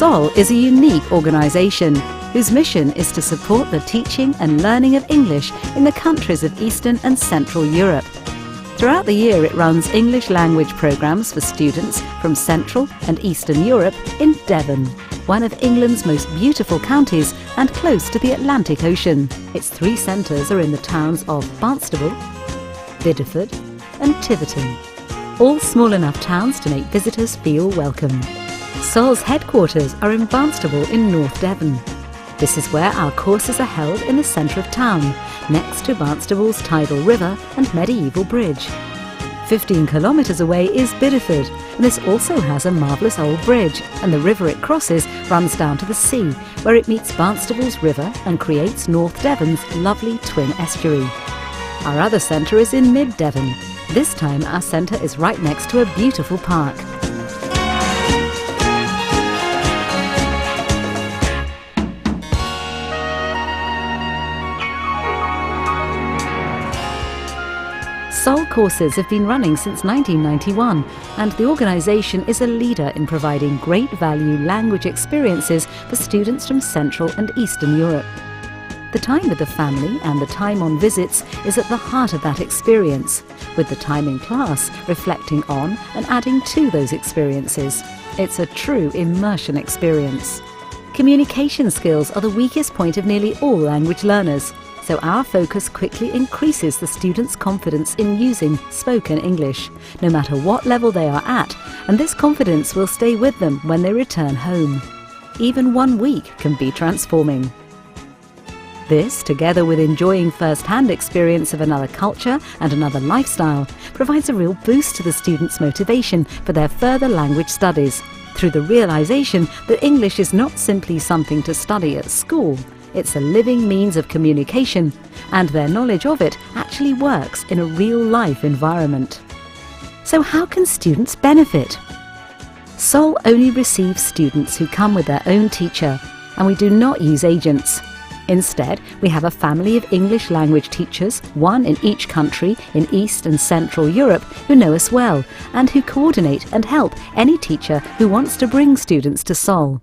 SOL is a unique organisation whose mission is to support the teaching and learning of English in the countries of Eastern and Central Europe. Throughout the year it runs English language programmes for students from Central and Eastern Europe in Devon, one of England's most beautiful counties and close to the Atlantic Ocean. Its 3 centres are in the towns of Barnstable, Bideford and Tiverton, all small enough towns to make visitors feel welcome. SOL's headquarters are in Barnstable in North Devon. This is where our courses are held in the centre of town, next to Barnstable's tidal river and medieval bridge. 15 kilometres away is Bideford, and this also has a marvellous old bridge, and the river it crosses runs down to the sea, where it meets Barnstable's river and creates North Devon's lovely twin estuary. Our other centre is in Mid Devon. This time our centre is right next to a beautiful park. SOL courses have been running since 1991, and the organisation is a leader in providing great value language experiences for students from Central and Eastern Europe. The time with the family and the time on visits is at the heart of that experience, with the time in class reflecting on and adding to those experiences. It's a true immersion experience. Communication skills are the weakest point of nearly all language learners, so our focus quickly increases the students' confidence in using spoken English, no matter what level they are at, and this confidence will stay with them when they return home. Even 1 week can be transforming. This, together with enjoying first-hand experience of another culture and another lifestyle, provides a real boost to the students' motivation for their further language studies, through the realisation that English is not simply something to study at school. It's a living means of communication, and their knowledge of it actually works in a real-life environment. So how can students benefit? SOL only receives students who come with their own teacher, and we do not use agents. Instead, we have a family of English language teachers, one in each country in East and Central Europe, who know us well and who coordinate and help any teacher who wants to bring students to SOL.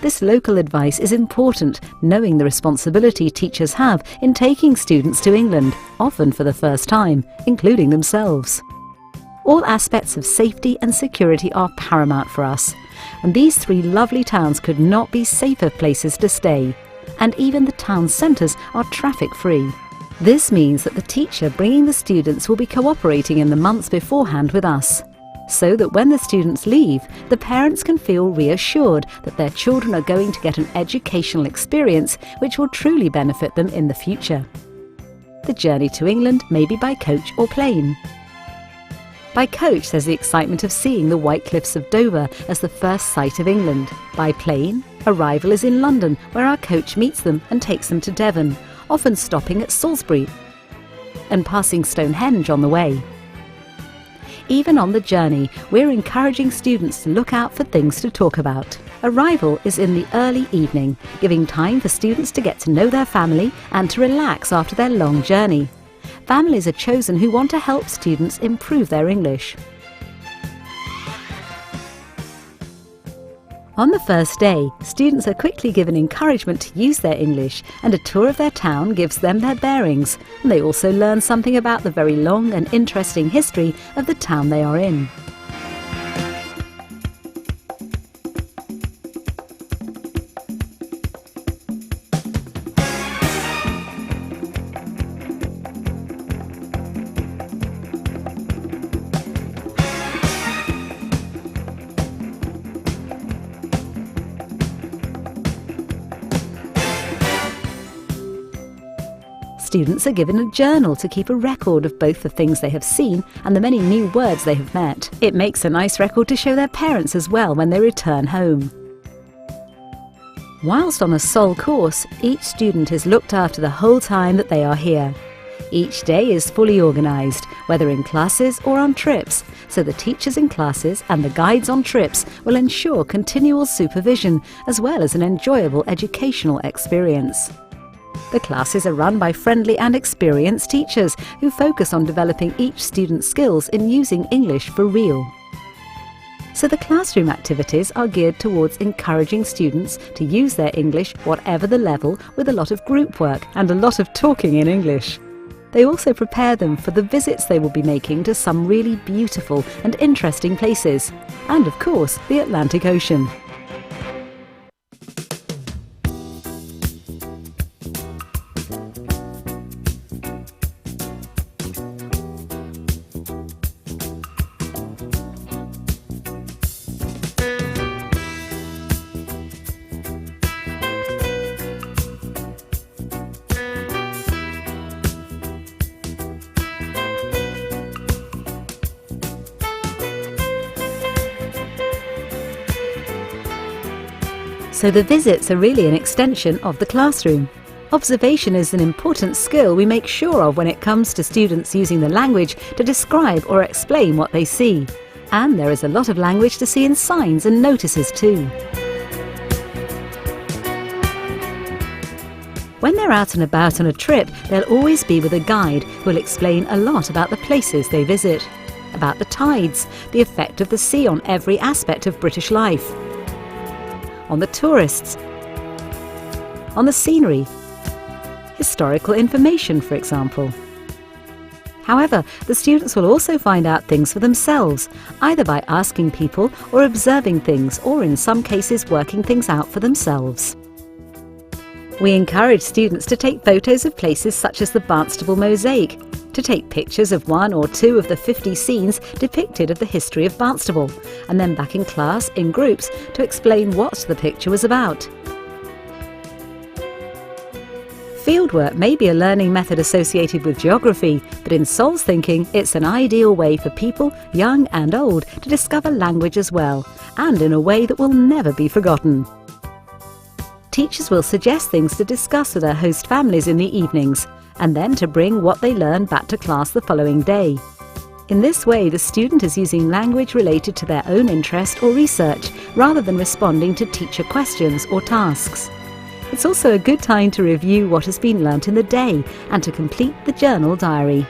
This local advice is important, knowing the responsibility teachers have in taking students to England, often for the first time, including themselves. All aspects of safety and security are paramount for us, and these 3 lovely towns could not be safer places to stay, and even the town centres are traffic-free. This means that the teacher bringing the students will be cooperating in the months beforehand with us, so that when the students leave, the parents can feel reassured that their children are going to get an educational experience which will truly benefit them in the future. The journey to England may be by coach or plane. By coach, there's the excitement of seeing the White Cliffs of Dover as the first sight of England. By plane, arrival is in London, where our coach meets them and takes them to Devon, often stopping at Salisbury and passing Stonehenge on the way. Even on the journey, we're encouraging students to look out for things to talk about. Arrival is in the early evening, giving time for students to get to know their family and to relax after their long journey. Families are chosen who want to help students improve their English. On the first day, students are quickly given encouragement to use their English, and a tour of their town gives them their bearings, and they also learn something about the very long and interesting history of the town they are in. Students are given a journal to keep a record of both the things they have seen and the many new words they have met. It makes a nice record to show their parents as well when they return home. Whilst on a SOL course, each student is looked after the whole time that they are here. Each day is fully organised, whether in classes or on trips, so the teachers in classes and the guides on trips will ensure continual supervision as well as an enjoyable educational experience. The classes are run by friendly and experienced teachers who focus on developing each student's skills in using English for real. So the classroom activities are geared towards encouraging students to use their English, whatever the level, with a lot of group work and a lot of talking in English. They also prepare them for the visits they will be making to some really beautiful and interesting places, and of course the Atlantic Ocean. So the visits are really an extension of the classroom. Observation is an important skill we make sure of when it comes to students using the language to describe or explain what they see. And there is a lot of language to see in signs and notices too. When they're out and about on a trip, they'll always be with a guide who will explain a lot about the places they visit, about the tides, the effect of the sea on every aspect of British life, on the tourists, on the scenery, historical information, for example. However, the students will also find out things for themselves, either by asking people or observing things, or in some cases working things out for themselves. We encourage students to take photos of places such as the Barnstable Mosaic, to take pictures of 1 or 2 of the 50 scenes depicted of the history of Barnstable, and then back in class, in groups, to explain what the picture was about. Fieldwork may be a learning method associated with geography, but in Sol's thinking, it's an ideal way for people, young and old, to discover language as well, and in a way that will never be forgotten. Teachers will suggest things to discuss with their host families in the evenings, and then to bring what they learn back to class the following day. In this way, the student is using language related to their own interest or research, rather than responding to teacher questions or tasks. It's also a good time to review what has been learnt in the day and to complete the journal diary.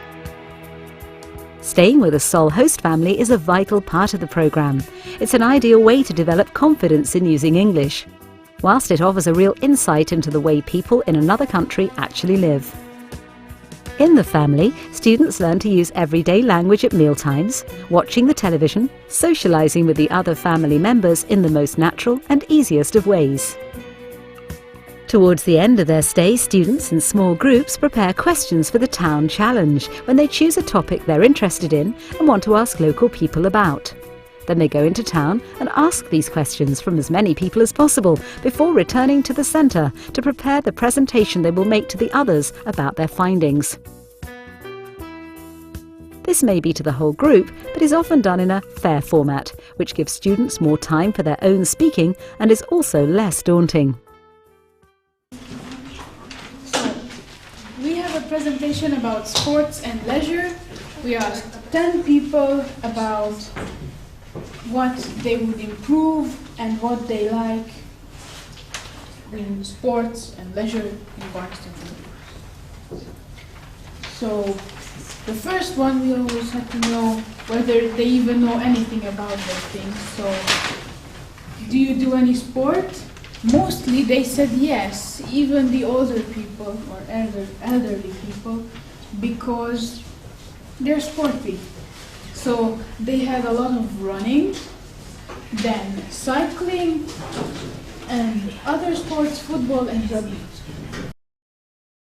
Staying with a Sol host family is a vital part of the programme. It's an ideal way to develop confidence in using English, whilst it offers a real insight into the way people in another country actually live. In the family, students learn to use everyday language at mealtimes, watching the television, socialising with the other family members in the most natural and easiest of ways. Towards the end of their stay, students in small groups prepare questions for the Town Challenge when they choose a topic they're interested in and want to ask local people about. Then they go into town and ask these questions from as many people as possible before returning to the centre to prepare the presentation they will make to the others about their findings. This may be to the whole group, but is often done in a fair format, which gives students more time for their own speaking and is also less daunting. So, we have a presentation about sports and leisure. We asked 10 people about what they would improve and what they like in sports and leisure in Barnstable. So the first one, we always have to know whether they even know anything about those things. So, do you do any sport? Mostly they said yes, even the older people or elderly people, because they're sporty. So they had a lot of running, then cycling, and other sports, football and rugby.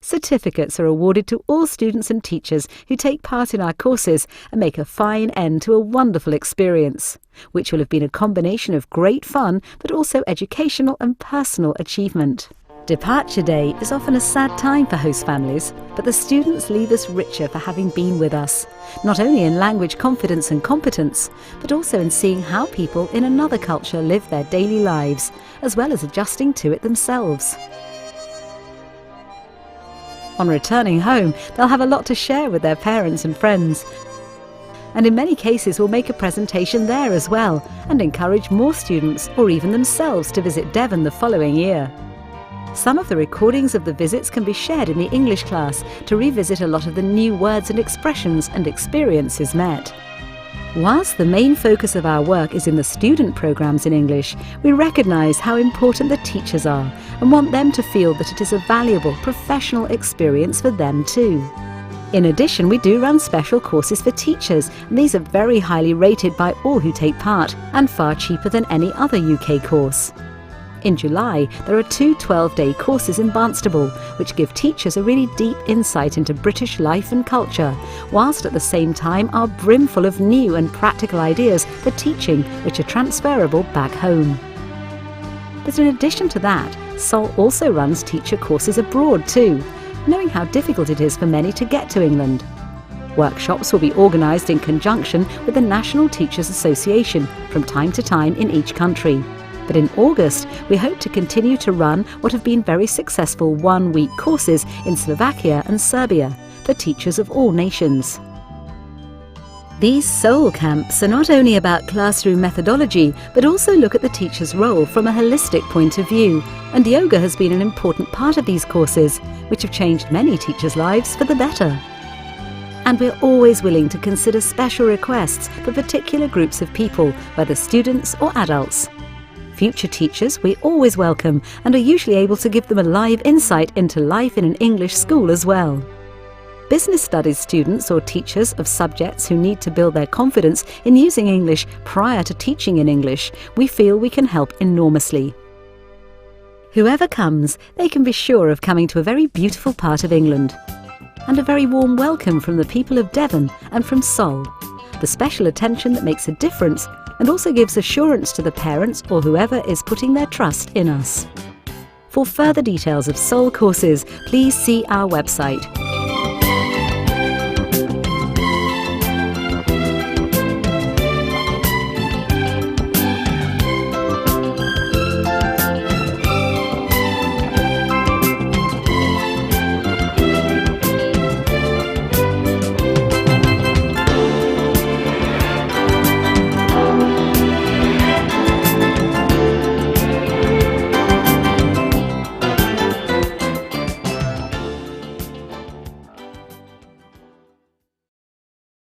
Certificates are awarded to all students and teachers who take part in our courses and make a fine end to a wonderful experience, which will have been a combination of great fun but also educational and personal achievement. Departure Day is often a sad time for host families, but the students leave us richer for having been with us, not only in language confidence and competence, but also in seeing how people in another culture live their daily lives, as well as adjusting to it themselves. On returning home, they'll have a lot to share with their parents and friends, and in many cases will make a presentation there as well, and encourage more students or even themselves to visit Devon the following year. Some of the recordings of the visits can be shared in the English class to revisit a lot of the new words and expressions and experiences met. Whilst the main focus of our work is in the student programmes in English, we recognise how important the teachers are and want them to feel that it is a valuable professional experience for them too. In addition, we do run special courses for teachers, and these are very highly rated by all who take part and far cheaper than any other UK course. In July, there are 2 12-day courses in Barnstable, which give teachers a really deep insight into British life and culture, whilst at the same time are brimful of new and practical ideas for teaching which are transferable back home. But in addition to that, Sol also runs teacher courses abroad too, knowing how difficult it is for many to get to England. Workshops will be organised in conjunction with the National Teachers Association from time to time in each country. But in August, we hope to continue to run what have been very successful one-week courses in Slovakia and Serbia for teachers of all nations. These Soul camps are not only about classroom methodology, but also look at the teacher's role from a holistic point of view, and yoga has been an important part of these courses, which have changed many teachers' lives for the better. And we're always willing to consider special requests for particular groups of people, whether students or adults. Future teachers we always welcome and are usually able to give them a live insight into life in an English school as well. Business studies students or teachers of subjects who need to build their confidence in using English prior to teaching in English, we feel we can help enormously. Whoever comes, they can be sure of coming to a very beautiful part of England. And a very warm welcome from the people of Devon and from Sol. The special attention that makes a difference and also gives assurance to the parents or whoever is putting their trust in us. For further details of Sol courses, please see our website